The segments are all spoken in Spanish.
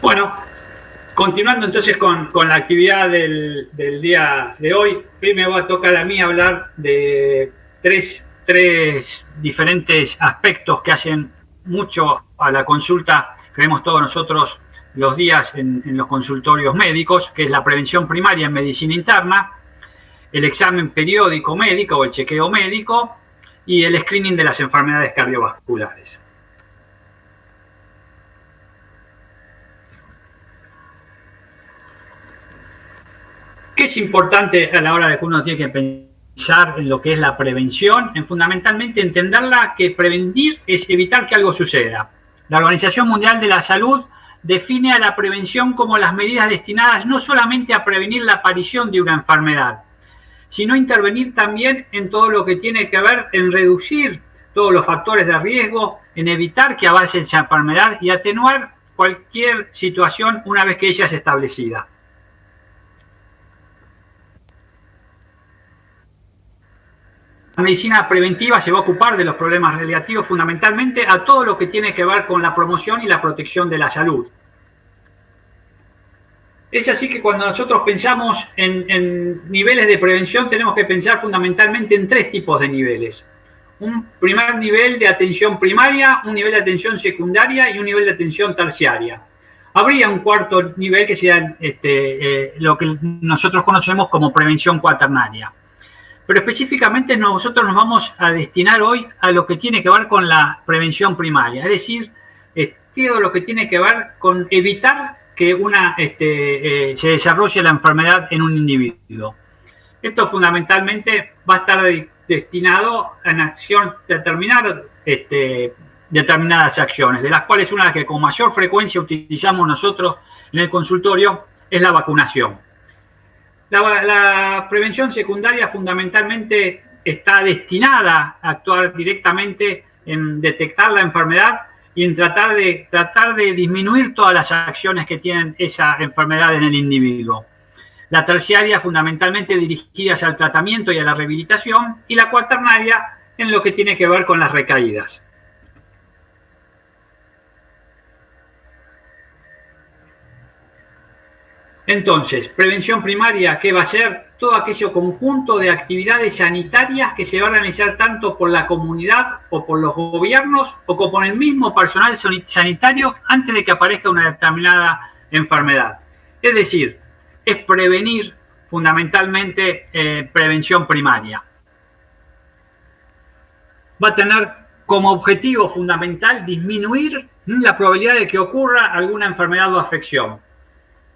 Bueno, continuando entonces con la actividad del día de hoy me va a tocar a mí hablar de tres diferentes aspectos que hacen mucho a la consulta que vemos todos nosotros los días en los consultorios médicos, que es la prevención primaria en medicina interna, el examen periódico médico o el chequeo médico y el screening de las enfermedades cardiovasculares. ¿Qué es importante a la hora de que uno tiene que pensar en lo que es la prevención? En fundamentalmente entenderla que prevenir es evitar que algo suceda. La Organización Mundial de la Salud define a la prevención como las medidas destinadas no solamente a prevenir la aparición de una enfermedad, sino intervenir también en todo lo que tiene que ver en reducir todos los factores de riesgo, en evitar que avance esa enfermedad y atenuar cualquier situación una vez que ella es establecida. La medicina preventiva se va a ocupar de los problemas relativos fundamentalmente a todo lo que tiene que ver con la promoción y la protección de la salud. Es así que cuando nosotros pensamos en niveles de prevención tenemos que pensar fundamentalmente en tres tipos de niveles. Un primer nivel de atención primaria, un nivel de atención secundaria y un nivel de atención terciaria. Habría un cuarto nivel que sería lo que nosotros conocemos como prevención cuaternaria. Pero específicamente nosotros nos vamos a destinar hoy a lo que tiene que ver con la prevención primaria, es decir, todo lo que tiene que ver con evitar que se desarrolle la enfermedad en un individuo. Esto fundamentalmente va a estar destinado a acción determinar determinadas acciones, de las cuales una que con mayor frecuencia utilizamos nosotros en el consultorio es la vacunación. La prevención secundaria fundamentalmente está destinada a actuar directamente en detectar la enfermedad y en tratar de disminuir todas las acciones que tienen esa enfermedad en el individuo. La terciaria fundamentalmente dirigidas al tratamiento y a la rehabilitación, y la cuaternaria en lo que tiene que ver con las recaídas. Entonces, prevención primaria, ¿qué va a ser? Todo aquello conjunto de actividades sanitarias que se va a realizar tanto por la comunidad o por los gobiernos o como por el mismo personal sanitario antes de que aparezca una determinada enfermedad. Es decir, es prevenir fundamentalmente prevención primaria. Va a tener como objetivo fundamental disminuir la probabilidad de que ocurra alguna enfermedad o afección.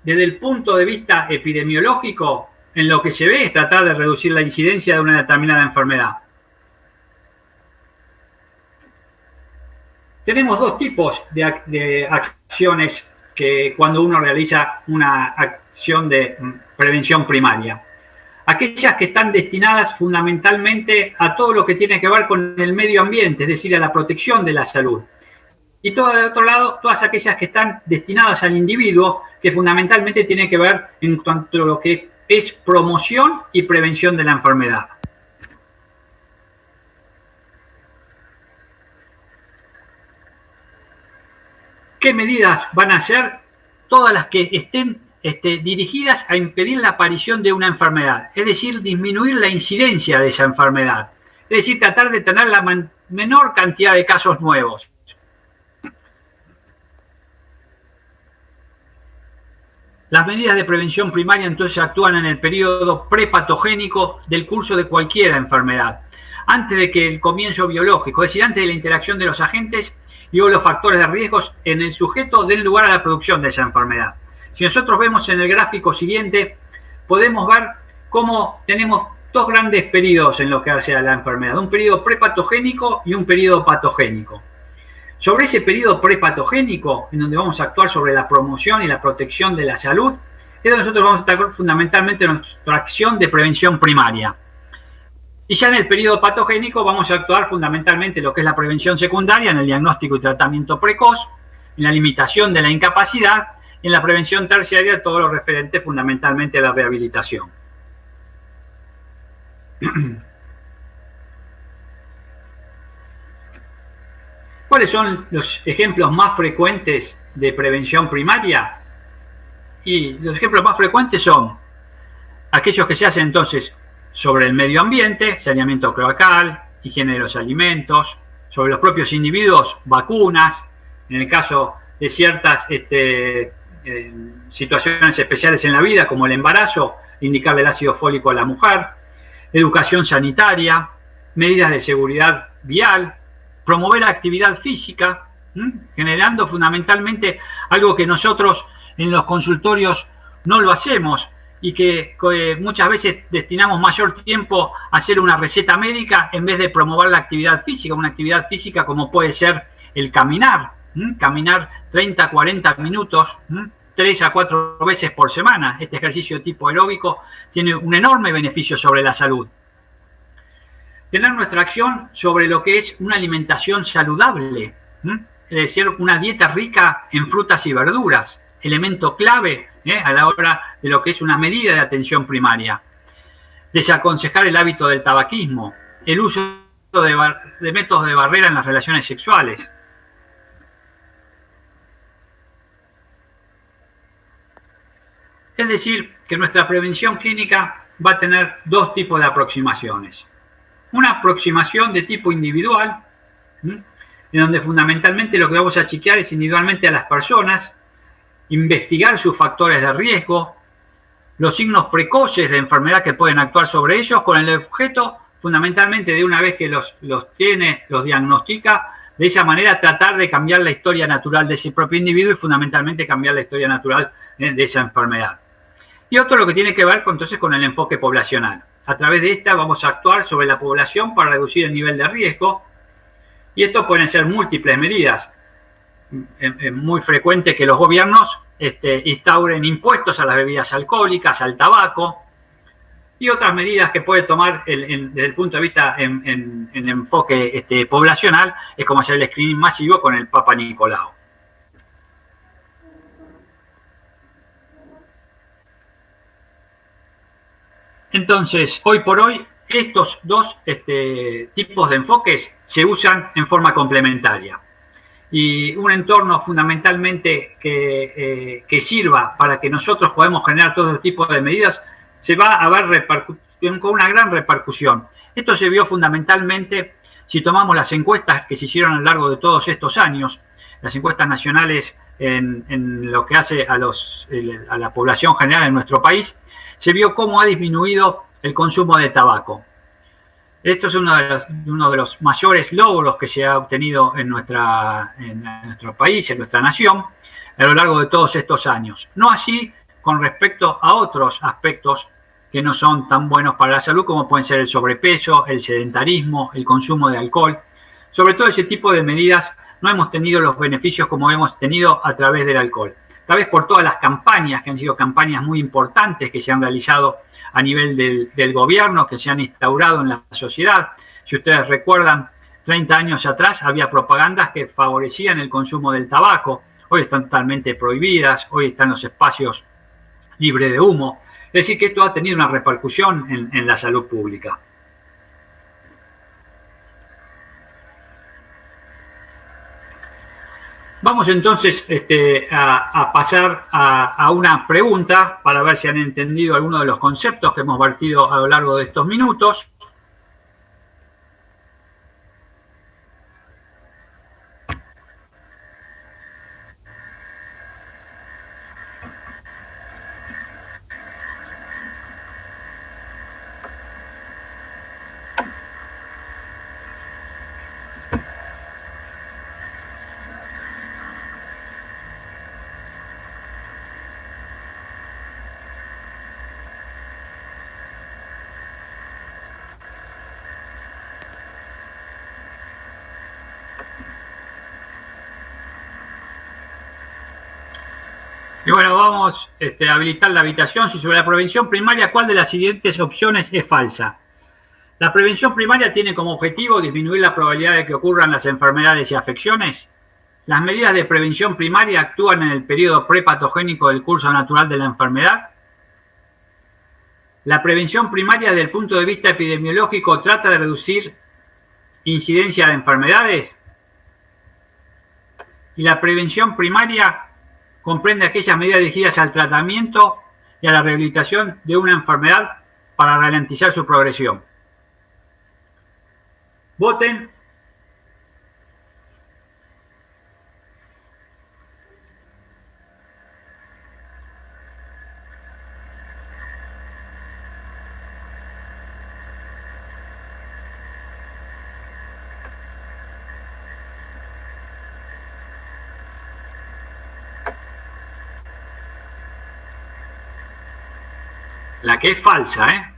Desde el punto de vista epidemiológico, en lo que se ve es tratar de reducir la incidencia de una determinada enfermedad. Tenemos dos tipos de acciones que cuando uno realiza una acción de prevención primaria. Aquellas que están destinadas fundamentalmente a todo lo que tiene que ver con el medio ambiente, es decir, a la protección de la salud. Y todo de otro lado, todas aquellas que están destinadas al individuo, que fundamentalmente tiene que ver en cuanto a lo que es promoción y prevención de la enfermedad. ¿Qué medidas van a ser? Todas las que estén dirigidas a impedir la aparición de una enfermedad, es decir, disminuir la incidencia de esa enfermedad, es decir, tratar de tener la menor cantidad de casos nuevos. Las medidas de prevención primaria entonces actúan en el periodo prepatogénico del curso de cualquier enfermedad, antes de que el comienzo biológico, es decir, antes de la interacción de los agentes y o los factores de riesgos en el sujeto den lugar a la producción de esa enfermedad. Si nosotros vemos en el gráfico siguiente, podemos ver cómo tenemos dos grandes periodos en lo que hace a la enfermedad, un periodo prepatogénico y un periodo patogénico. Sobre ese periodo prepatogénico, en donde vamos a actuar sobre la promoción y la protección de la salud, es donde nosotros vamos a estar fundamentalmente en nuestra acción de prevención primaria. Y ya en el periodo patogénico vamos a actuar fundamentalmente en lo que es la prevención secundaria, en el diagnóstico y tratamiento precoz, en la limitación de la incapacidad, y en la prevención terciaria, todo lo referente fundamentalmente a la rehabilitación. ¿Cuáles son los ejemplos más frecuentes de prevención primaria? Y los ejemplos más frecuentes son aquellos que se hacen entonces sobre el medio ambiente, saneamiento cloacal, higiene de los alimentos, sobre los propios individuos, vacunas, en el caso de ciertas situaciones especiales en la vida, como el embarazo, indicarle el ácido fólico a la mujer, educación sanitaria, medidas de seguridad vial, promover la actividad física, generando fundamentalmente algo que nosotros en los consultorios no lo hacemos y que muchas veces destinamos mayor tiempo a hacer una receta médica en vez de promover la actividad física, una actividad física como puede ser el caminar, caminar 30, 40 minutos, 3 a 4 veces por semana. Este ejercicio tipo aeróbico tiene un enorme beneficio sobre la salud. Tener nuestra acción sobre lo que es una alimentación saludable, es decir, una dieta rica en frutas y verduras, elemento clave a la hora de lo que es una medida de atención primaria. Desaconsejar el hábito del tabaquismo, el uso de métodos de barrera en las relaciones sexuales. Es decir, que nuestra prevención clínica va a tener dos tipos de aproximaciones. Una aproximación de tipo individual, en donde fundamentalmente lo que vamos a chequear es individualmente a las personas, investigar sus factores de riesgo, los signos precoces de enfermedad que pueden actuar sobre ellos, con el objeto fundamentalmente de una vez que los tiene, los diagnostica, de esa manera tratar de cambiar la historia natural de ese propio individuo y fundamentalmente cambiar la historia natural de esa enfermedad. Y otro lo que tiene que ver entonces con el enfoque poblacional. A través de esta vamos a actuar sobre la población para reducir el nivel de riesgo y esto pueden ser múltiples medidas. Es muy frecuente que los gobiernos instauren impuestos a las bebidas alcohólicas, al tabaco y otras medidas que puede tomar desde el punto de vista en enfoque poblacional, es como hacer el screening masivo con el Papa Nicolau. Entonces, hoy por hoy, estos dos tipos de enfoques se usan en forma complementaria. Y un entorno fundamentalmente que sirva para que nosotros podamos generar todo tipo de medidas, se va a ver con una gran repercusión. Esto se vio fundamentalmente si tomamos las encuestas que se hicieron a lo largo de todos estos años, las encuestas nacionales en lo que hace a la población general en nuestro país, se vio cómo ha disminuido el consumo de tabaco. Esto es uno de los mayores logros que se ha obtenido en nuestro país, en nuestra nación, a lo largo de todos estos años. No así con respecto a otros aspectos que no son tan buenos para la salud, como pueden ser el sobrepeso, el sedentarismo, el consumo de alcohol. Sobre todo ese tipo de medidas no hemos tenido los beneficios como hemos tenido a través del alcohol. Tal vez por todas las campañas, que han sido campañas muy importantes que se han realizado a nivel del gobierno, que se han instaurado en la sociedad. Si ustedes recuerdan, 30 años atrás había propagandas que favorecían el consumo del tabaco. Hoy están totalmente prohibidas, hoy están los espacios libres de humo. Es decir, que esto ha tenido una repercusión en la salud pública. Vamos entonces a pasar a una pregunta para ver si han entendido algunos de los conceptos que hemos vertido a lo largo de estos minutos. Y bueno, vamos a habilitar la habitación. Si sobre la prevención primaria, ¿cuál de las siguientes opciones es falsa? La prevención primaria tiene como objetivo disminuir la probabilidad de que ocurran las enfermedades y afecciones. Las medidas de prevención primaria actúan en el periodo prepatogénico del curso natural de la enfermedad. La prevención primaria, desde el punto de vista epidemiológico, trata de reducir incidencia de enfermedades. Y la prevención primaria comprende aquellas medidas dirigidas al tratamiento y a la rehabilitación de una enfermedad para ralentizar su progresión. Voten. La que es falsa, ¿eh?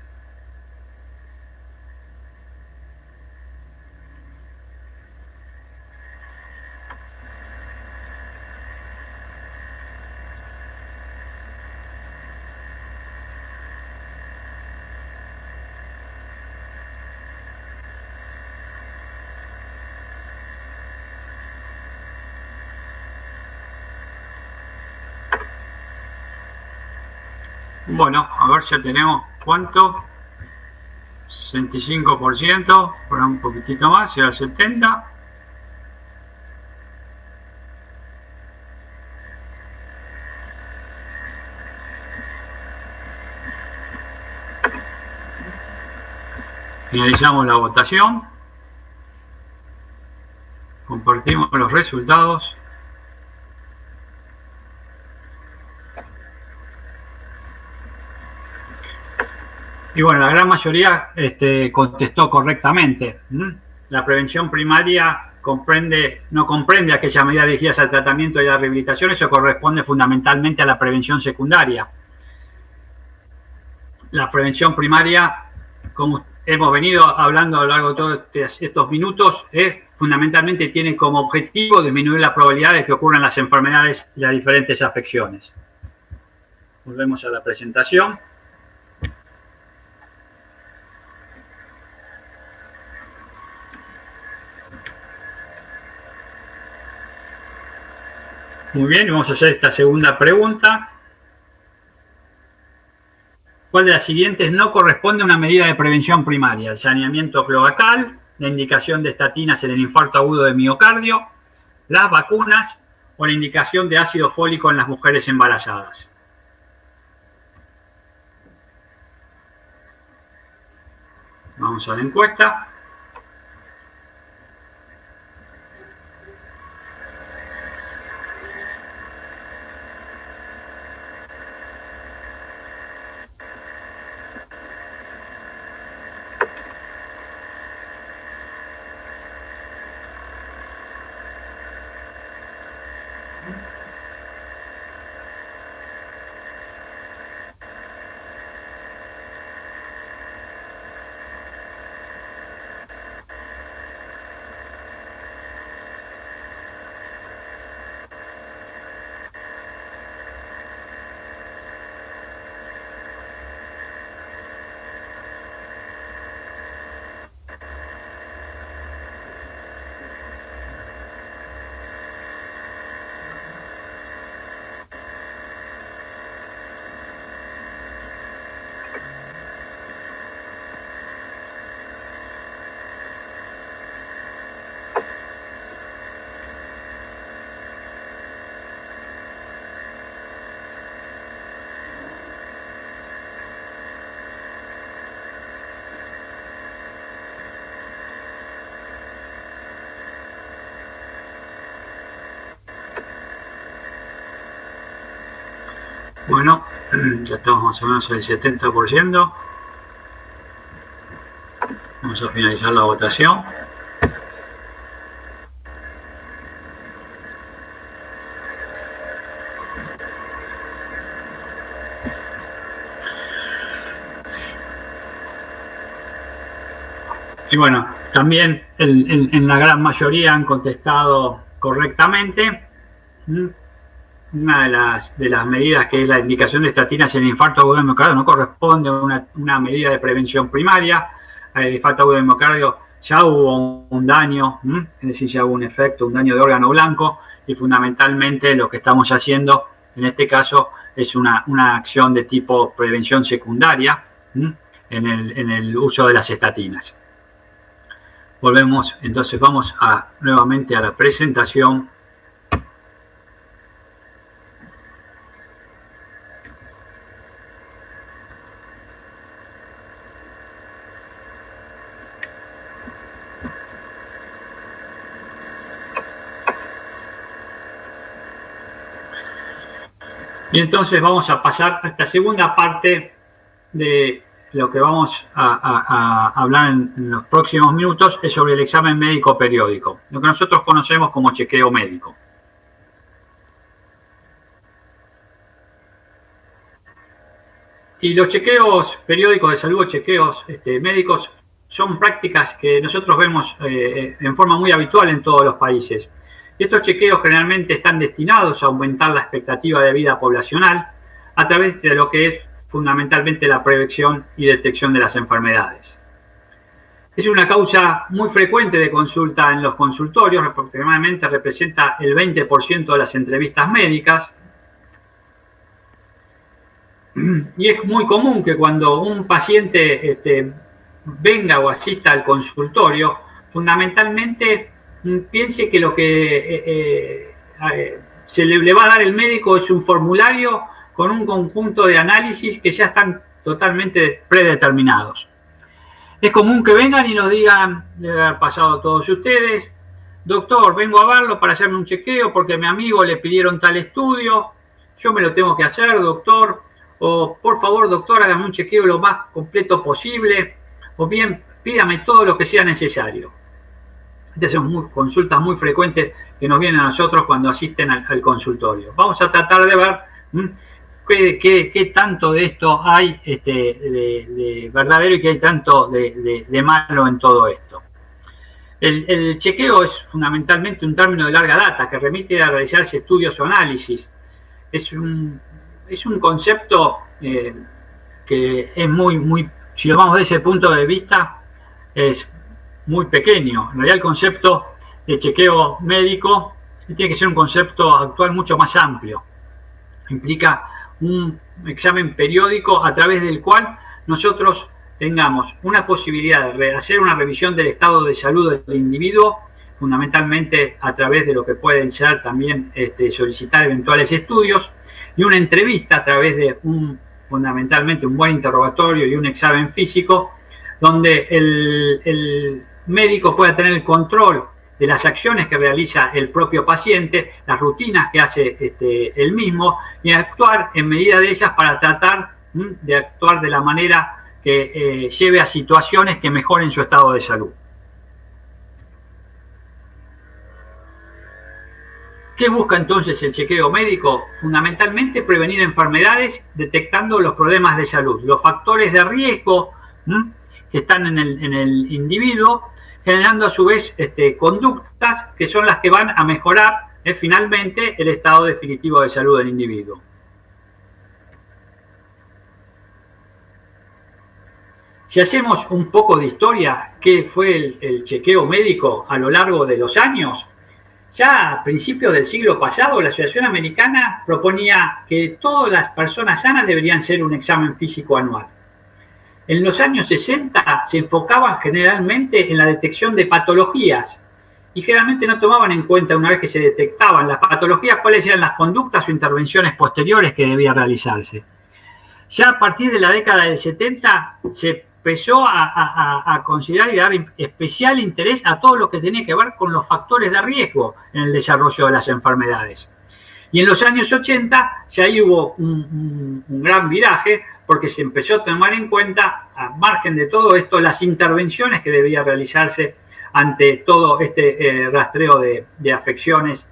Bueno, a ver si tenemos cuánto. 65%, por un poquitito más, llega al 70%. Finalizamos la votación. Compartimos los resultados. Y bueno, la gran mayoría contestó correctamente. La prevención primaria no comprende aquellas medidas dirigidas al tratamiento y a la rehabilitación. Eso corresponde fundamentalmente a la prevención secundaria. La prevención primaria, como hemos venido hablando a lo largo de todos estos minutos, fundamentalmente tiene como objetivo disminuir la probabilidad de que ocurran las enfermedades y las diferentes afecciones. Volvemos a la presentación. Muy bien, vamos a hacer esta segunda pregunta. ¿Cuál de las siguientes no corresponde a una medida de prevención primaria? El saneamiento cloacal, la indicación de estatinas en el infarto agudo de miocardio, las vacunas o la indicación de ácido fólico en las mujeres embarazadas. Vamos a la encuesta. Bueno, ya estamos más o menos en el 70%. Vamos a finalizar la votación. Y bueno, también en la gran mayoría han contestado correctamente. Una de las medidas, que es la indicación de estatinas en el infarto agudo de miocardio, no corresponde a una medida de prevención primaria. El infarto agudo de miocardio ya hubo un daño, es decir, ya hubo un efecto, un daño de órgano blanco, y fundamentalmente lo que estamos haciendo en este caso es una acción de tipo prevención secundaria en el uso de las estatinas. Volvemos, entonces vamos nuevamente a la presentación. Y entonces vamos a pasar a esta segunda parte de lo que vamos a hablar en los próximos minutos, es sobre el examen médico periódico, lo que nosotros conocemos como chequeo médico. Y los chequeos periódicos de salud, chequeos médicos, son prácticas que nosotros vemos en forma muy habitual en todos los países. Estos chequeos generalmente están destinados a aumentar la expectativa de vida poblacional a través de lo que es fundamentalmente la prevención y detección de las enfermedades. Es una causa muy frecuente de consulta en los consultorios, aproximadamente representa el 20% de las entrevistas médicas. Y es muy común que cuando un paciente venga o asista al consultorio, fundamentalmente piense que lo que se le va a dar el médico es un formulario con un conjunto de análisis que ya están totalmente predeterminados. Es común que vengan y nos digan, debe haber pasado a todos ustedes, doctor, vengo a verlo para hacerme un chequeo porque a mi amigo le pidieron tal estudio, yo me lo tengo que hacer, doctor, o por favor, doctor, hágame un chequeo lo más completo posible, o bien pídame todo lo que sea necesario. Estas son consultas muy frecuentes que nos vienen a nosotros cuando asisten al consultorio. Vamos a tratar de ver qué tanto de esto hay de verdadero y qué hay tanto de malo en todo esto. El chequeo es fundamentalmente un término de larga data que remite a realizarse estudios o análisis. Es un concepto que es muy, si lo vamos desde ese punto de vista, es muy pequeño. En realidad el concepto de chequeo médico tiene que ser un concepto actual mucho más amplio. Implica un examen periódico a través del cual nosotros tengamos una posibilidad de hacer una revisión del estado de salud del individuo, fundamentalmente a través de lo que pueden ser también solicitar eventuales estudios, y una entrevista a través de fundamentalmente un buen interrogatorio y un examen físico, donde el médico pueda tener el control de las acciones que realiza el propio paciente, las rutinas que hace él mismo, y actuar en medida de ellas para tratar de actuar de la manera que lleve a situaciones que mejoren su estado de salud. ¿Qué busca entonces el chequeo médico? Fundamentalmente prevenir enfermedades detectando los problemas de salud, los factores de riesgo que están en el individuo, generando a su vez conductas que son las que van a mejorar finalmente el estado definitivo de salud del individuo. Si hacemos un poco de historia, ¿qué fue el chequeo médico a lo largo de los años? Ya a principios del siglo pasado, la Asociación Americana proponía que todas las personas sanas deberían hacer un examen físico anual. En los años 60 se enfocaban generalmente en la detección de patologías y generalmente no tomaban en cuenta, una vez que se detectaban las patologías, cuáles eran las conductas o intervenciones posteriores que debían realizarse. Ya a partir de la década del 70 se empezó a considerar y dar especial interés a todo lo que tenía que ver con los factores de riesgo en el desarrollo de las enfermedades. Y en los años 80 ya ahí hubo un gran viraje, porque se empezó a tomar en cuenta, a margen de todo esto, las intervenciones que debía realizarse ante todo este rastreo de afecciones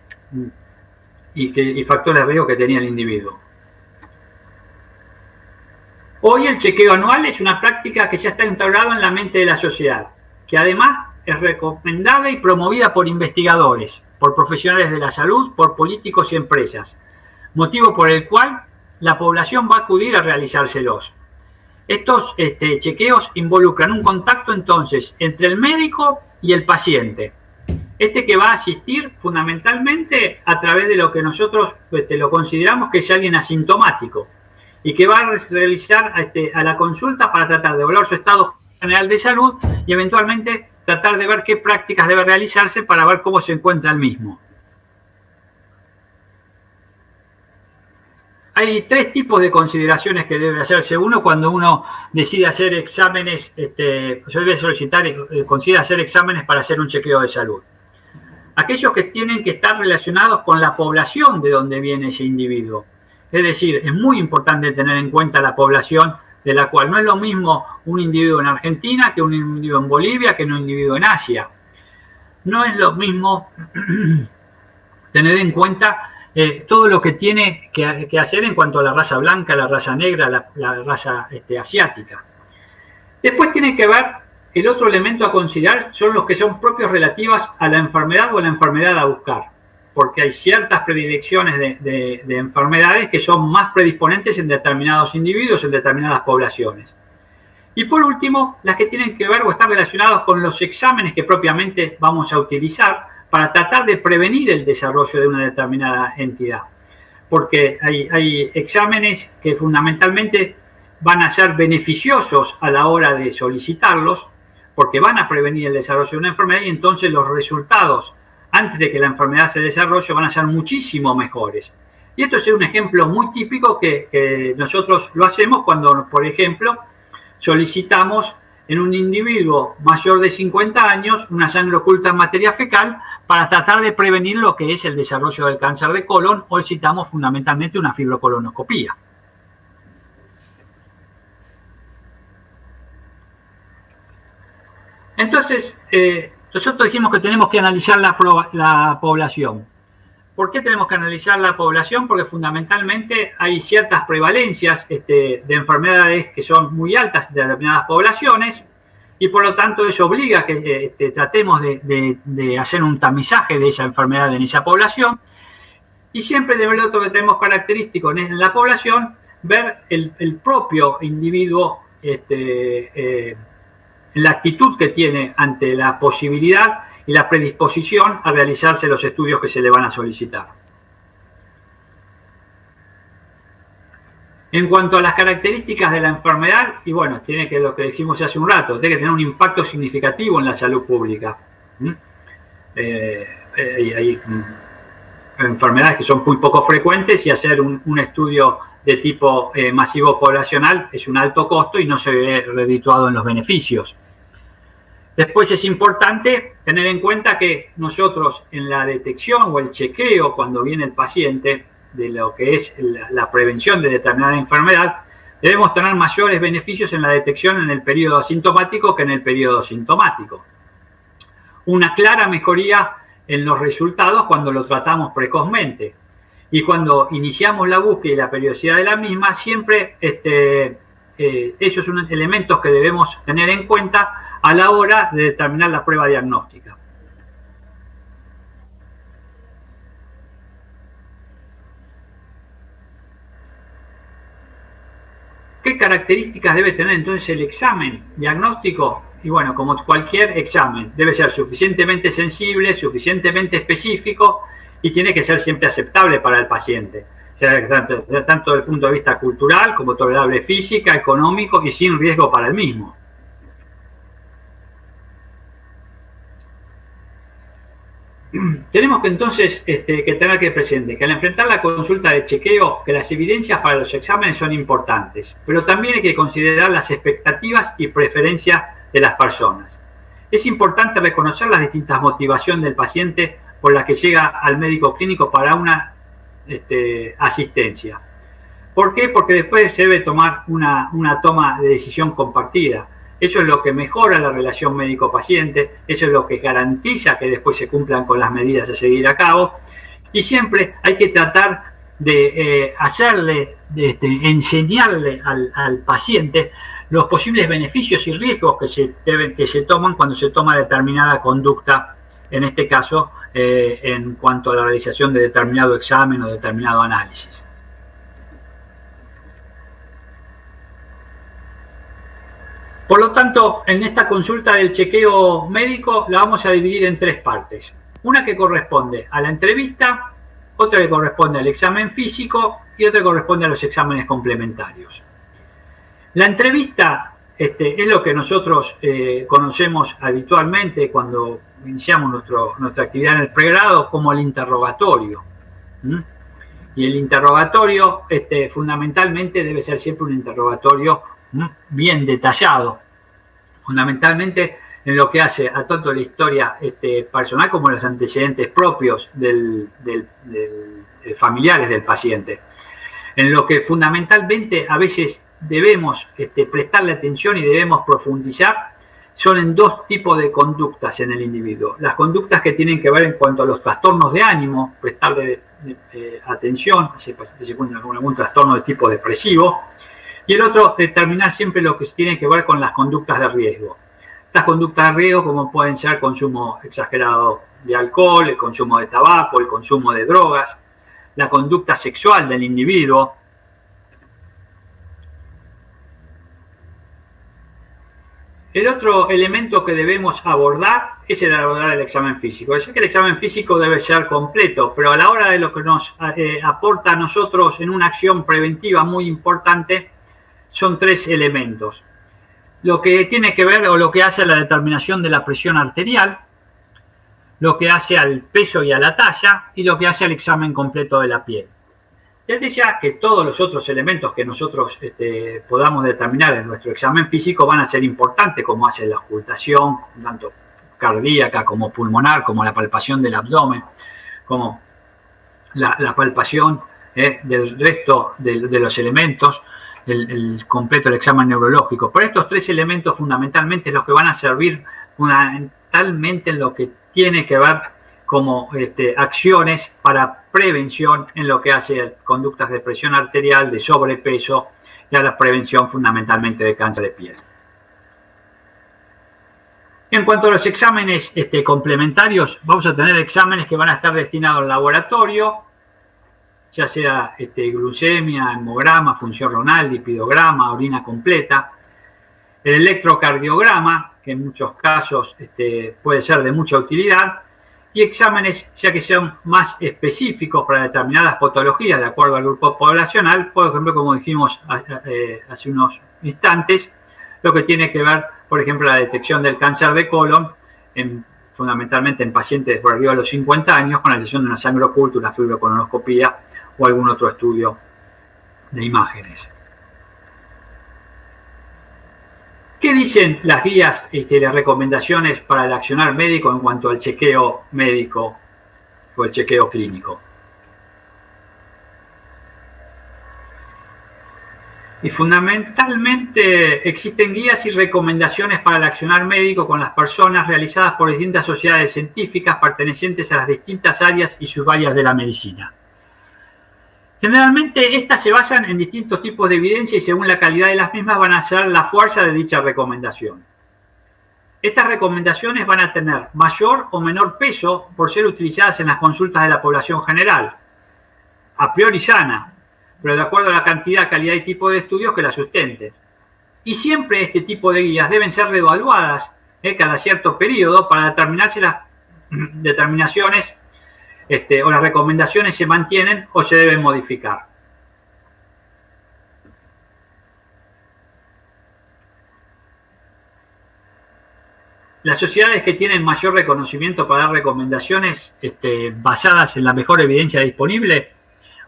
y factores de riesgo que tenía el individuo. Hoy el chequeo anual es una práctica que ya está integrada en la mente de la sociedad, que además es recomendada y promovida por investigadores, por profesionales de la salud, por políticos y empresas, motivo por el cual la población va a acudir a realizárselos. Estos chequeos involucran un contacto entonces entre el médico y el paciente. Que va a asistir fundamentalmente a través de lo que nosotros lo consideramos que es alguien asintomático y que va a realizar a la consulta para tratar de evaluar su estado general de salud y eventualmente tratar de ver qué prácticas debe realizarse para ver cómo se encuentra el mismo. Hay tres tipos de consideraciones que debe hacerse uno cuando uno decide hacer exámenes, debe solicitar, considera hacer exámenes para hacer un chequeo de salud. Aquellos que tienen que estar relacionados con la población de donde viene ese individuo. Es decir, es muy importante tener en cuenta la población de la cual no es lo mismo un individuo en Argentina que un individuo en Bolivia que un individuo en Asia. No es lo mismo tener en cuenta todo lo que tiene que hacer en cuanto a la raza blanca, la raza negra, la raza asiática. Después tiene que ver, el otro elemento a considerar son los que son propios relativas a la enfermedad o a la enfermedad a buscar, porque hay ciertas predilecciones de enfermedades que son más predisponentes en determinados individuos, en determinadas poblaciones. Y por último, las que tienen que ver o están relacionadas con los exámenes que propiamente vamos a utilizar para tratar de prevenir el desarrollo de una determinada entidad. Porque hay exámenes que fundamentalmente van a ser beneficiosos a la hora de solicitarlos, porque van a prevenir el desarrollo de una enfermedad y entonces los resultados antes de que la enfermedad se desarrolle van a ser muchísimo mejores. Y esto es un ejemplo muy típico que nosotros lo hacemos cuando, por ejemplo, solicitamos en un individuo mayor de 50 años una sangre oculta en materia fecal para tratar de prevenir lo que es el desarrollo del cáncer de colon, o citamos fundamentalmente una fibrocolonoscopía. Entonces, nosotros dijimos que tenemos que analizar la población. ¿Por qué tenemos que analizar la población? Porque fundamentalmente hay ciertas prevalencias de enfermedades que son muy altas en determinadas poblaciones y por lo tanto eso obliga a que tratemos de hacer un tamizaje de esa enfermedad en esa población. Y siempre de ver otro que tenemos característico en la población, ver el propio individuo, la actitud que tiene ante la posibilidad y la predisposición a realizarse los estudios que se le van a solicitar. En cuanto a las características de la enfermedad, y bueno, tiene que, lo que dijimos hace un rato, tiene que tener un impacto significativo en la salud pública. Hay enfermedades que son muy poco frecuentes y hacer un estudio de tipo masivo poblacional es un alto costo y no se ve redituado en los beneficios. Después es importante tener en cuenta que nosotros en la detección o el chequeo cuando viene el paciente de lo que es la prevención de determinada enfermedad, debemos tener mayores beneficios en la detección en el periodo asintomático que en el periodo sintomático. Una clara mejoría en los resultados cuando lo tratamos precozmente. Y cuando iniciamos la búsqueda y la periodicidad de la misma, siempre esos son elementos que debemos tener en cuenta a la hora de determinar la prueba diagnóstica. ¿Qué características debe tener entonces el examen diagnóstico? Y bueno, como cualquier examen, debe ser suficientemente sensible, suficientemente específico y tiene que ser siempre aceptable para el paciente, tanto desde el punto de vista cultural como tolerable física, económico y sin riesgo para el mismo. Tenemos que entonces que tener que presente que al enfrentar la consulta de chequeo, que las evidencias para los exámenes son importantes, pero también hay que considerar las expectativas y preferencias de las personas. Es importante reconocer las distintas motivaciones del paciente por las que llega al médico clínico para una asistencia. ¿Por qué? Porque después se debe tomar una toma de decisión compartida. Eso es lo que mejora la relación médico-paciente, eso es lo que garantiza que después se cumplan con las medidas a seguir a cabo. Y siempre hay que tratar de enseñarle al paciente los posibles beneficios y riesgos que se toman cuando se toma determinada conducta, en este caso, en cuanto a la realización de determinado examen o determinado análisis. Por lo tanto, en esta consulta del chequeo médico la vamos a dividir en tres partes. Una que corresponde a la entrevista, otra que corresponde al examen físico y otra que corresponde a los exámenes complementarios. La entrevista es lo que nosotros conocemos habitualmente cuando iniciamos nuestra actividad en el pregrado como el interrogatorio. Y el interrogatorio fundamentalmente debe ser siempre un interrogatorio bien detallado, fundamentalmente en lo que hace a tanto la historia personal como los antecedentes propios familiares del paciente. En lo que fundamentalmente a veces debemos prestarle atención y debemos profundizar son en dos tipos de conductas en el individuo. Las conductas que tienen que ver en cuanto a los trastornos de ánimo, prestarle atención, si el paciente se encuentra con algún trastorno de tipo depresivo, y el otro, determinar siempre lo que tiene que ver con las conductas de riesgo. Estas conductas de riesgo, como pueden ser consumo exagerado de alcohol, el consumo de tabaco, el consumo de drogas, la conducta sexual del individuo. El otro elemento que debemos abordar es el abordar el examen físico. Ya que el examen físico debe ser completo, pero a la hora de lo que nos aporta a nosotros en una acción preventiva muy importante, son tres elementos. Lo que tiene que ver o lo que hace a la determinación de la presión arterial, lo que hace al peso y a la talla, y lo que hace al examen completo de la piel. Les decía que todos los otros elementos que nosotros podamos determinar en nuestro examen físico van a ser importantes, como hace la ocultación, tanto cardíaca como pulmonar, como la palpación del abdomen, como la palpación del resto de los elementos, el completo del examen neurológico. Pero estos tres elementos fundamentalmente es los que van a servir fundamentalmente en lo que tiene que ver como acciones para prevención en lo que hace a conductas de presión arterial, de sobrepeso y a la prevención fundamentalmente de cáncer de piel. En cuanto a los exámenes complementarios, vamos a tener exámenes que van a estar destinados al laboratorio, ya sea glucemia, hemograma, función renal, lipidograma, orina completa, el electrocardiograma, que en muchos casos puede ser de mucha utilidad, y exámenes ya que sean más específicos para determinadas patologías de acuerdo al grupo poblacional, por ejemplo, como dijimos hace unos instantes, lo que tiene que ver, por ejemplo, la detección del cáncer de colon, fundamentalmente en pacientes por arriba de los 50 años, con la sesión de una sangre oculta, una fibrocolonoscopía o algún otro estudio de imágenes. ¿Qué dicen las guías y las recomendaciones para el accionar médico en cuanto al chequeo médico o el chequeo clínico? Y fundamentalmente existen guías y recomendaciones para el accionar médico con las personas realizadas por distintas sociedades científicas pertenecientes a las distintas áreas y subáreas de la medicina. Generalmente estas se basan en distintos tipos de evidencia y según la calidad de las mismas van a ser la fuerza de dicha recomendación. Estas recomendaciones van a tener mayor o menor peso por ser utilizadas en las consultas de la población general, a priori sana, pero de acuerdo a la cantidad, calidad y tipo de estudios que la sustenten. Y siempre este tipo de guías deben ser reevaluadas cada cierto periodo para determinar si las determinaciones o las recomendaciones se mantienen o se deben modificar. Las sociedades que tienen mayor reconocimiento para dar recomendaciones basadas en la mejor evidencia disponible,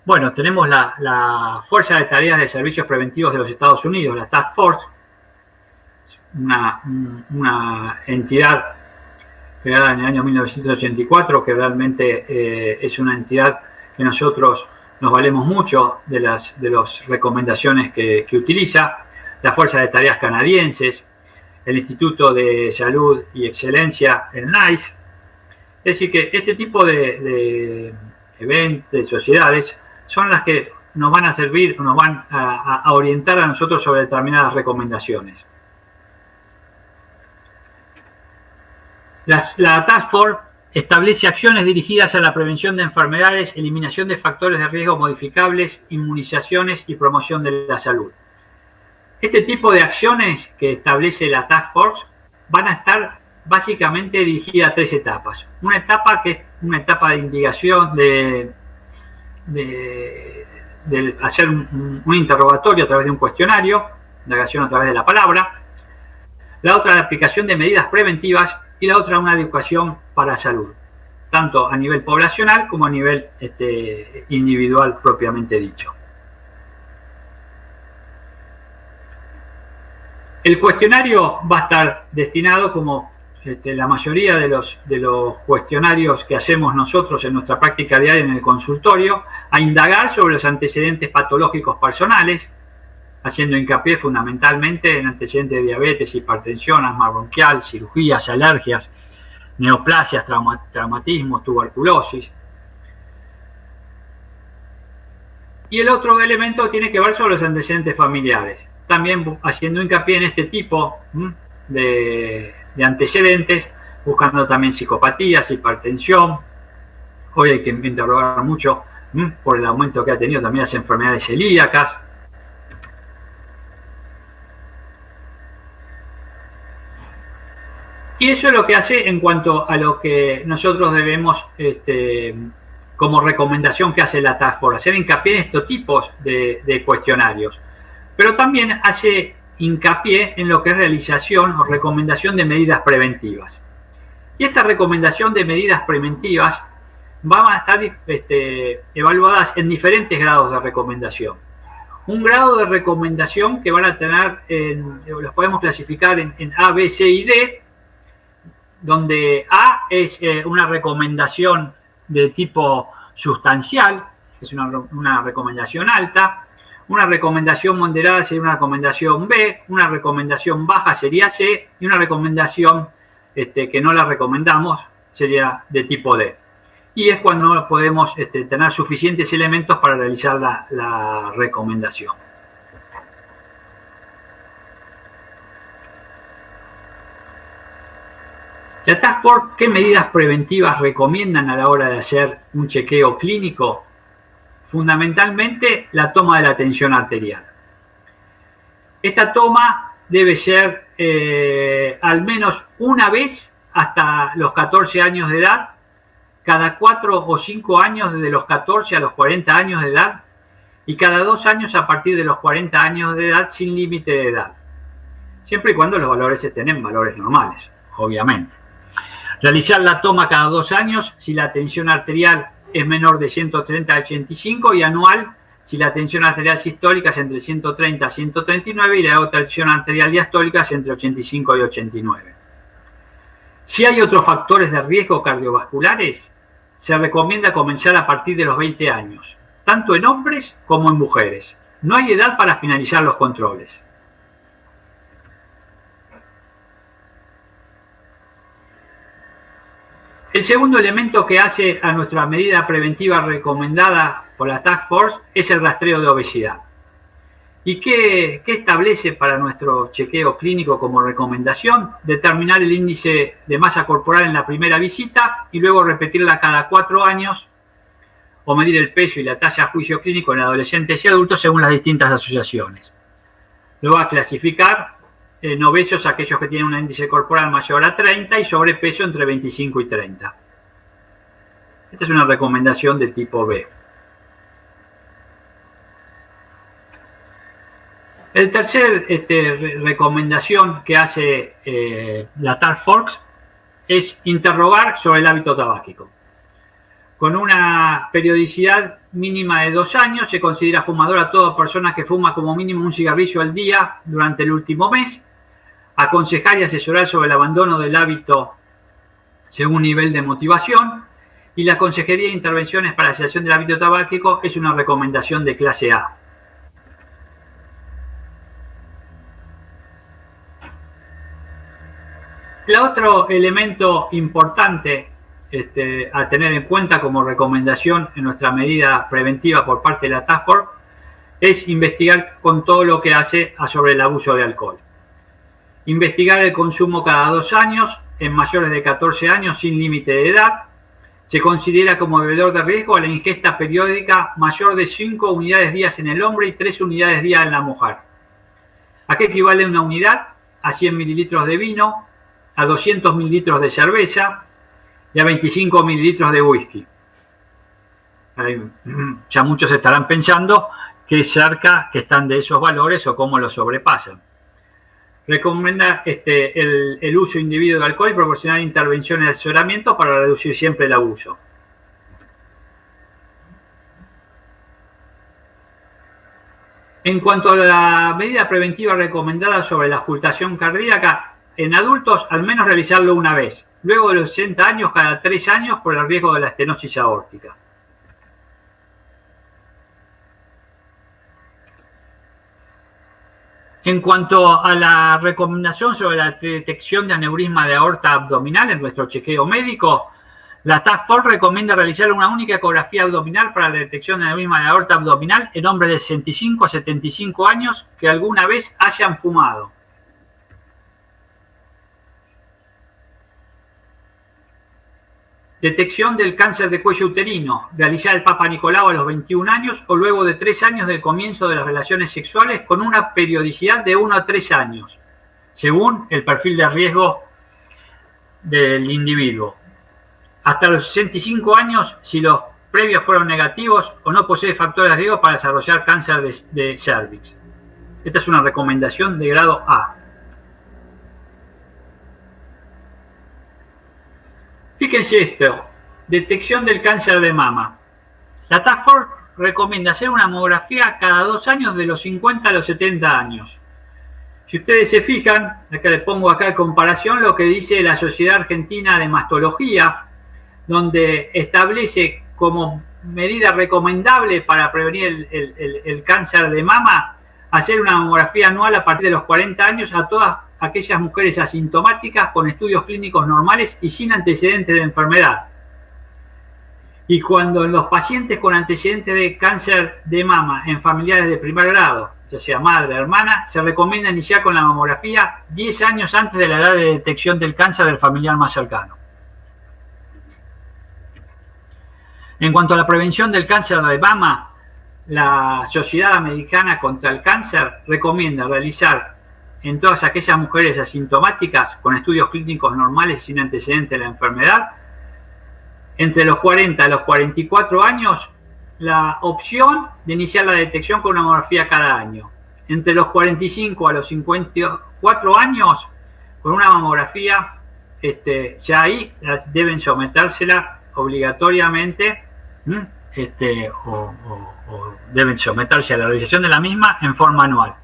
bueno, tenemos la Fuerza de Tareas de Servicios Preventivos de los Estados Unidos, la Task Force, una entidad creada en el año 1984, que realmente es una entidad que nosotros nos valemos mucho de las recomendaciones que utiliza, la Fuerza de Tareas Canadienses, el Instituto de Salud y Excelencia, el NICE. Es decir, que este tipo de eventos, de sociedades, son las que nos van a servir, nos van a orientar a nosotros sobre determinadas recomendaciones. La Task Force establece acciones dirigidas a la prevención de enfermedades, eliminación de factores de riesgo modificables, inmunizaciones y promoción de la salud. Este tipo de acciones que establece la Task Force van a estar básicamente dirigidas a tres etapas. Una etapa que es una etapa de investigación, de hacer un interrogatorio a través de un cuestionario, indagación a través de la palabra. La otra, la aplicación de medidas preventivas. Y la otra, una educación para salud, tanto a nivel poblacional como a nivel individual propiamente dicho. El cuestionario va a estar destinado, como la mayoría de los cuestionarios que hacemos nosotros en nuestra práctica diaria en el consultorio a indagar sobre los antecedentes patológicos personales, haciendo hincapié fundamentalmente en antecedentes de diabetes, hipertensión, asma bronquial, cirugías, alergias, neoplasias, traumatismos, tuberculosis. Y el otro elemento tiene que ver sobre los antecedentes familiares, también haciendo hincapié en este tipo de antecedentes, buscando también psicopatías, hipertensión. Hoy hay que interrogar mucho por el aumento que ha tenido también las enfermedades celíacas. Y eso es lo que hace en cuanto a lo que nosotros debemos, como recomendación que hace la Task Force, hacer hincapié en estos tipos de cuestionarios. Pero también hace hincapié en lo que es realización o recomendación de medidas preventivas. Y esta recomendación de medidas preventivas van a estar evaluadas en diferentes grados de recomendación. Un grado de recomendación que van a tener, los podemos clasificar en A, B, C y D, donde A es una recomendación de tipo sustancial, que es una recomendación alta, una recomendación moderada sería una recomendación B, una recomendación baja sería C, y una recomendación que no la recomendamos sería de tipo D. Y es cuando podemos tener suficientes elementos para realizar la recomendación. La Task Force, ¿qué medidas preventivas recomiendan a la hora de hacer un chequeo clínico? Fundamentalmente la toma de la tensión arterial. Esta toma debe ser al menos una vez hasta los 14 años de edad, cada 4 o 5 años desde los 14 a los 40 años de edad y cada 2 años a partir de los 40 años de edad sin límite de edad. Siempre y cuando los valores estén en valores normales, obviamente. Realizar la toma cada 2 años si la tensión arterial es menor de 130 a 85 y anual si la tensión arterial sistólica es entre 130 a 139 y la tensión arterial diastólica es entre 85 y 89. Si hay otros factores de riesgo cardiovasculares, se recomienda comenzar a partir de los 20 años, tanto en hombres como en mujeres. No hay edad para finalizar los controles. El segundo elemento que hace a nuestra medida preventiva recomendada por la Task Force es el rastreo de obesidad. ¿Y qué establece para nuestro chequeo clínico como recomendación? Determinar el índice de masa corporal en la primera visita y luego repetirla cada 4 años o medir el peso y la talla a juicio clínico en adolescentes y adultos según las distintas asociaciones. Lo va a clasificar en obesos aquellos que tienen un índice corporal mayor a 30 y sobrepeso entre 25 y 30. Esta es una recomendación de tipo B. El tercer recomendación que hace la Task Force es interrogar sobre el hábito tabáquico. Con una periodicidad mínima de 2 años se considera fumador a toda persona que fuma como mínimo un cigarrillo al día durante el último mes. Aconsejar y asesorar sobre el abandono del hábito según nivel de motivación. Y la consejería de intervenciones para la cesación del hábito tabáquico es una recomendación de clase A. El otro elemento importante a tener en cuenta como recomendación en nuestra medida preventiva por parte de la Task Force es investigar con todo lo que hace sobre el abuso de alcohol. Investigar el consumo cada 2 años en mayores de 14 años sin límite de edad. Se considera como bebedor de riesgo a la ingesta periódica mayor de 5 unidades días en el hombre y 3 unidades día en la mujer. ¿A qué equivale una unidad? A 100 mililitros de vino, a 200 mililitros de cerveza y a 25 mililitros de whisky. Ya muchos estarán pensando qué cerca que están de esos valores o cómo los sobrepasan. Recomienda el uso individuo de alcohol y proporcionar intervenciones de asesoramiento para reducir siempre el abuso. En cuanto a la medida preventiva recomendada sobre la auscultación cardíaca, en adultos al menos realizarlo una vez. Luego de los 60 años, cada 3 años por el riesgo de la estenosis aórtica. En cuanto a la recomendación sobre la detección de aneurisma de aorta abdominal en nuestro chequeo médico, la Task Force recomienda realizar una única ecografía abdominal para la detección de aneurisma de aorta abdominal en hombres de 65 a 75 años que alguna vez hayan fumado. Detección del cáncer de cuello uterino. Realizar el Papa Nicolau a los 21 años o luego de 3 años del comienzo de las relaciones sexuales con una periodicidad de 1 a 3 años, según el perfil de riesgo del individuo. Hasta los 65 años, si los previos fueron negativos o no posee factores de riesgo para desarrollar cáncer de cervix. Esta es una recomendación de grado A. Fíjense esto, detección del cáncer de mama. La Task Force recomienda hacer una mamografía cada 2 años de los 50 a los 70 años. Si ustedes se fijan, acá les pongo acá en comparación lo que dice la Sociedad Argentina de Mastología, donde establece como medida recomendable para prevenir el cáncer de mama hacer una mamografía anual a partir de los 40 años a todas aquellas mujeres asintomáticas con estudios clínicos normales y sin antecedentes de enfermedad. Y cuando en los pacientes con antecedentes de cáncer de mama en familiares de primer grado, ya sea madre o hermana, se recomienda iniciar con la mamografía 10 años antes de la edad de detección del cáncer del familiar más cercano. En cuanto a la prevención del cáncer de mama, la Sociedad Americana contra el Cáncer recomienda realizar en todas aquellas mujeres asintomáticas con estudios clínicos normales sin antecedentes de la enfermedad, entre los 40 a los 44 años, la opción de iniciar la detección con una mamografía cada año. Entre los 45 a los 54 años, con una mamografía, ya ahí deben sometérsela obligatoriamente, o deben someterse a la realización de la misma en forma anual.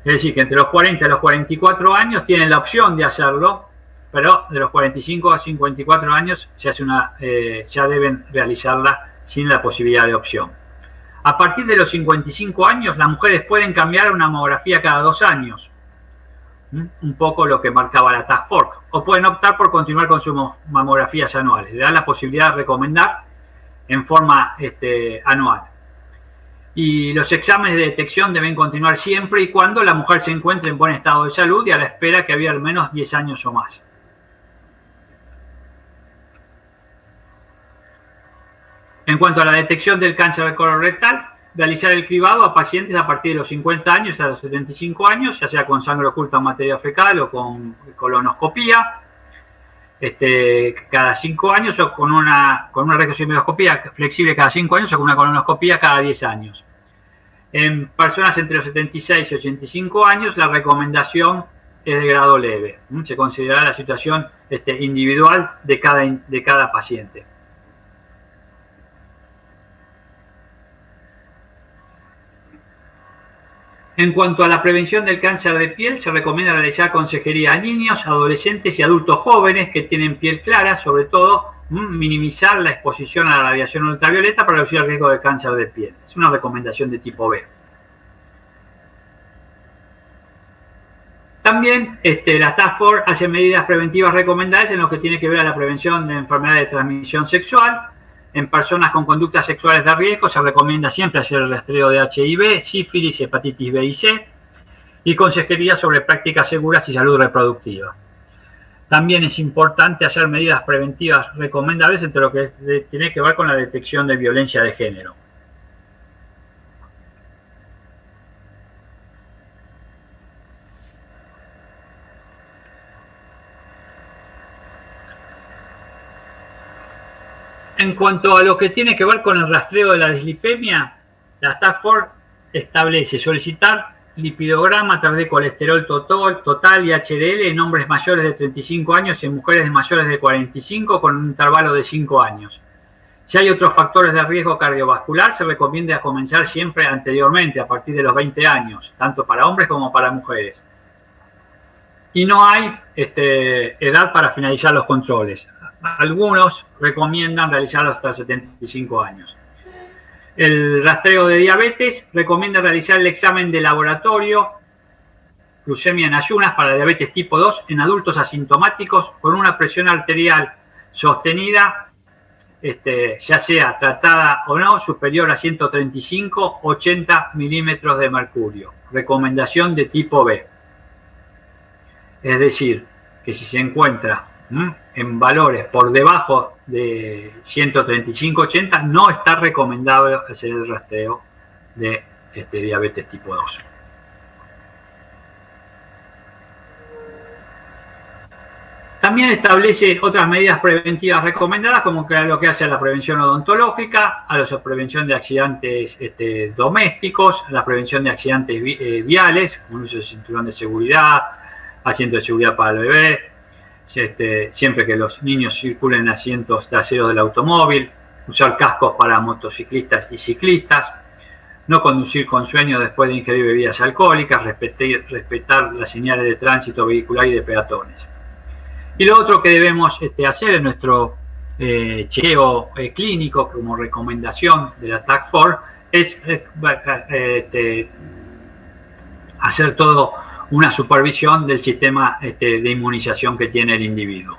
Es decir, que entre los 40 y los 44 años tienen la opción de hacerlo, pero de los 45 a 54 años ya deben realizarla sin la posibilidad de opción. A partir de los 55 años, las mujeres pueden cambiar a una mamografía cada 2 años, un poco lo que marcaba la Task Force, o pueden optar por continuar con sus mamografías anuales. Le da la posibilidad de recomendar en forma anual. Y los exámenes de detección deben continuar siempre y cuando la mujer se encuentre en buen estado de salud y a la espera que había al menos 10 años o más. En cuanto a la detección del cáncer del colon rectal, realizar el cribado a pacientes a partir de los 50 años a los 75 años, ya sea con sangre oculta en materia fecal o con colonoscopía, cada 5 años o con una rectosigmoidoscopía flexible cada 5 años o con una colonoscopía cada 10 años. En personas entre los 76 y 85 años, la recomendación es de grado leve. Se considerará la situación individual de cada paciente. En cuanto a la prevención del cáncer de piel, se recomienda realizar consejería a niños, adolescentes y adultos jóvenes que tienen piel clara, sobre todo minimizar la exposición a la radiación ultravioleta para reducir el riesgo de cáncer de piel. Es una recomendación de tipo B. También la Task Force hace medidas preventivas recomendadas en lo que tiene que ver a la prevención de enfermedades de transmisión sexual. En personas con conductas sexuales de riesgo se recomienda siempre hacer el rastreo de HIV, sífilis, hepatitis B y C y consejería sobre prácticas seguras y salud reproductiva. También es importante hacer medidas preventivas recomendables entre lo que tiene que ver con la detección de violencia de género. En cuanto a lo que tiene que ver con el rastreo de la dislipemia, la Task Force establece solicitar lipidograma a través de colesterol total y HDL en hombres mayores de 35 años y en mujeres mayores de 45 con un intervalo de 5 años. Si hay otros factores de riesgo cardiovascular, se recomienda comenzar siempre anteriormente, a partir de los 20 años, tanto para hombres como para mujeres. y no hay edad para finalizar los controles. Algunos recomiendan realizarlos hasta los 75 años. El rastreo de diabetes recomienda realizar el examen de laboratorio, glucemia en ayunas para diabetes tipo 2 en adultos asintomáticos con una presión arterial sostenida, ya sea tratada o no, superior a 135-80 milímetros de mercurio. Recomendación de tipo B. Es decir, que si se encuentra en valores por debajo de 135-80, no está recomendable hacer el rastreo de diabetes tipo 2. También establece otras medidas preventivas recomendadas, como que lo que hace a la prevención odontológica, a la prevención de accidentes domésticos, a la prevención de accidentes viales, como el uso de cinturón de seguridad, asiento de seguridad para el bebé, siempre que los niños circulen en asientos traseros del automóvil, usar cascos para motociclistas y ciclistas, no conducir con sueño después de ingerir bebidas alcohólicas, respetar las señales de tránsito vehicular y de peatones. Y lo otro que debemos hacer en nuestro chequeo clínico como recomendación de la Task Force es hacer todo una supervisión del sistema de inmunización que tiene el individuo.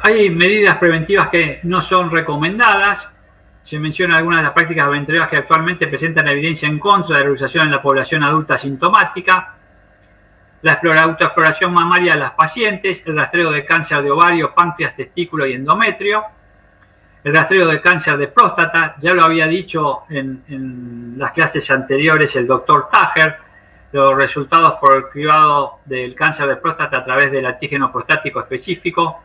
Hay medidas preventivas que no son recomendadas. Se menciona algunas de las prácticas preventivas que actualmente presentan evidencia en contra de la realización en la población adulta asintomática, la autoexploración mamaria de las pacientes, el rastreo de cáncer de ovario, páncreas, testículo y endometrio, el rastreo de cáncer de próstata. Ya lo había dicho en las clases anteriores el doctor Tajer, los resultados por el cribado del cáncer de próstata a través del antígeno prostático específico.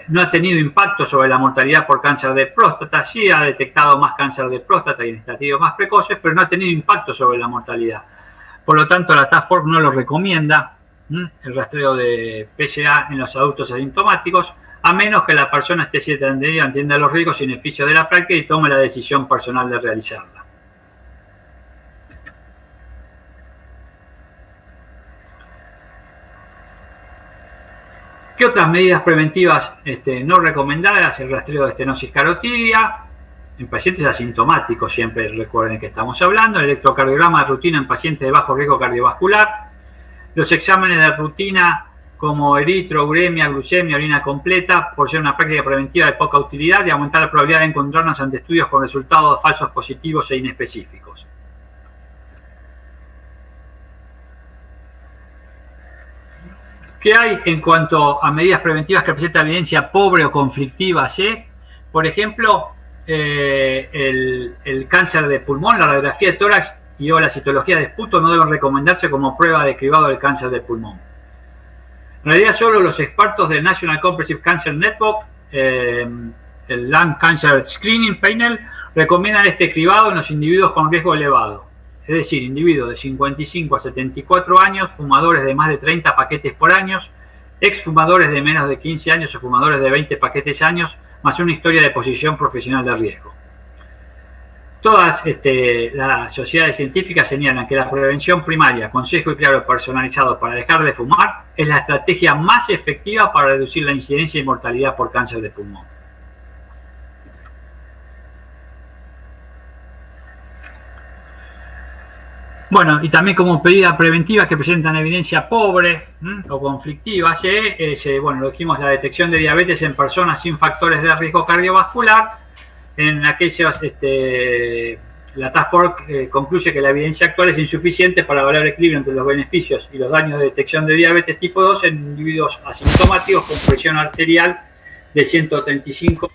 No ha tenido impacto sobre la mortalidad por cáncer de próstata, sí ha detectado más cáncer de próstata y en estadios más precoces, pero no ha tenido impacto sobre la mortalidad. Por lo tanto, la Task Force no lo recomienda, el rastreo de PSA en los adultos asintomáticos, a menos que la persona esté científicamente entienda los riesgos y beneficios de la práctica y tome la decisión personal de realizarla. ¿Qué otras medidas preventivas no recomendadas? El rastreo de estenosis carotidia en pacientes asintomáticos, siempre recuerden que estamos hablando, el electrocardiograma de rutina en pacientes de bajo riesgo cardiovascular, los exámenes de rutina como eritro, uremia, glucemia, orina completa, por ser una práctica preventiva de poca utilidad y aumentar la probabilidad de encontrarnos ante estudios con resultados falsos positivos e inespecíficos. ¿Qué hay en cuanto a medidas preventivas que presentan evidencia pobre o conflictiva? ¿Sí? Por ejemplo, el cáncer de pulmón, la radiografía de tórax y o la citología de esputo no deben recomendarse como prueba de cribado del cáncer de pulmón. En realidad, solo los expertos del National Comprehensive Cancer Network, el Lung Cancer Screening Panel, recomiendan este cribado en los individuos con riesgo elevado. Es decir, individuos de 55 a 74 años, fumadores de más de 30 paquetes por año, exfumadores de menos de 15 años o fumadores de 20 paquetes años, más una historia de posición profesional de riesgo. Todas las sociedades científicas señalan que la prevención primaria, consejo y claro personalizado para dejar de fumar, es la estrategia más efectiva para reducir la incidencia y mortalidad por cáncer de pulmón. Bueno, y también como medida preventiva que presentan evidencia pobre o conflictiva, bueno, lo dijimos, la detección de diabetes en personas sin factores de riesgo cardiovascular. En aquellos, la Task Force concluye que la evidencia actual es insuficiente para evaluar el equilibrio entre los beneficios y los daños de detección de diabetes tipo 2 en individuos asintomáticos con presión arterial de 135